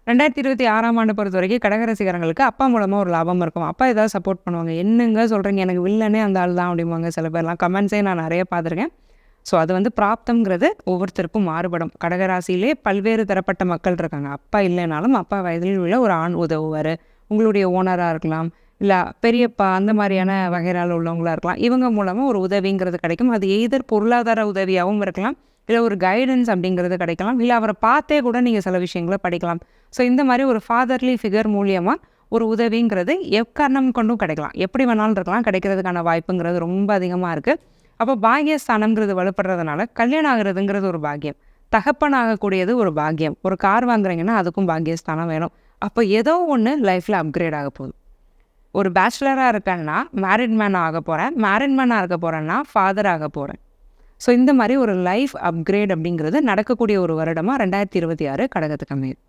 2026ஆம் ஆண்டு பொறுத்தவரைக்கும் கடகராசிக்காரங்களுக்கு அப்பா மூலமா ஒரு லாபம் இருக்கும். அப்பா ஏதாவது சப்போர்ட் பண்ணுவாங்க. "என்னங்க சொல்றீங்க? எனக்கு வில்லனே அந்த ஆள் தான்" அப்படிம்பாங்க சில பேர்லாம். கமெண்ட்ஸே நான் நெறைய பார்த்துருக்கேன். ஸோ அது வந்து பிராப்தம்ங்கிறது ஒவ்வொருத்தருக்கும் மாறுபடும். கடகராசியிலே பல்வேறு தரப்பட்ட மக்கள் இருக்காங்க. அப்பா இல்லைனாலும் அப்பா வயதில் உள்ள ஒரு ஆண் உதவுவாரு. உங்களுடைய ஓனரா இருக்கலாம், இல்ல பெரியப்பா அந்த மாரியான வகையிறால உள்ளவங்களா இருக்கலாம். இவங்க மூலமா ஒரு உதவிங்கிறது கிடைக்கும். அது எய்தர் பொருளாதார உதவியாவும் இருக்கலாம், இல்ல ஒரு கைடன்ஸ் அப்படிங்கிறது கிடைக்கலாம், இல்ல அவர பார்த்தே கூட நீங்க சில விஷயங்கள படிக்கலாம். ஸோ இந்த மாரி ஒரு ஃபாதர்லி ஃபிகர் மூலியமா ஒரு உதவிங்கிறது எக்காரணம் கொண்டும் கிடைக்கலாம். எப்படி வேணாலும் இருக்கலாம். கிடைக்கிறதுக்கான வாய்ப்புங்கிறது ரொம்ப அதிகமா இருக்கு. அப்போ பாக்கியஸ்தானம்ங்கிறது வலுப்படுறதுனால கல்யாணம் ஆகுறதுங்கிறது ஒரு பாக்கியம். தகப்பன் ஆகக்கூடியது ஒரு பாக்கியம். ஒரு கார் வாங்குறீங்கன்னா அதுக்கும் பாக்கியஸ்தானம் வேணும். அப்போ ஏதோ ஒண்ணு லைஃப்ல அப்கிரேட் ஆக போகுது. ஒரு பேச்சுலரா இருக்கேன்னா மேரிட் மேன் ஆக போறேன். மேரிட் மேனா இருக்க போறேன்னா ஃபாதர் ஆக போறேன். ஸோ இந்த மாரி ஒரு லைஃப் அப்கிரேட் அப்படிங்கிறது நடக்கக்கூடிய ஒரு வருடமா 2026 கடகத்துக்கு அமையுது.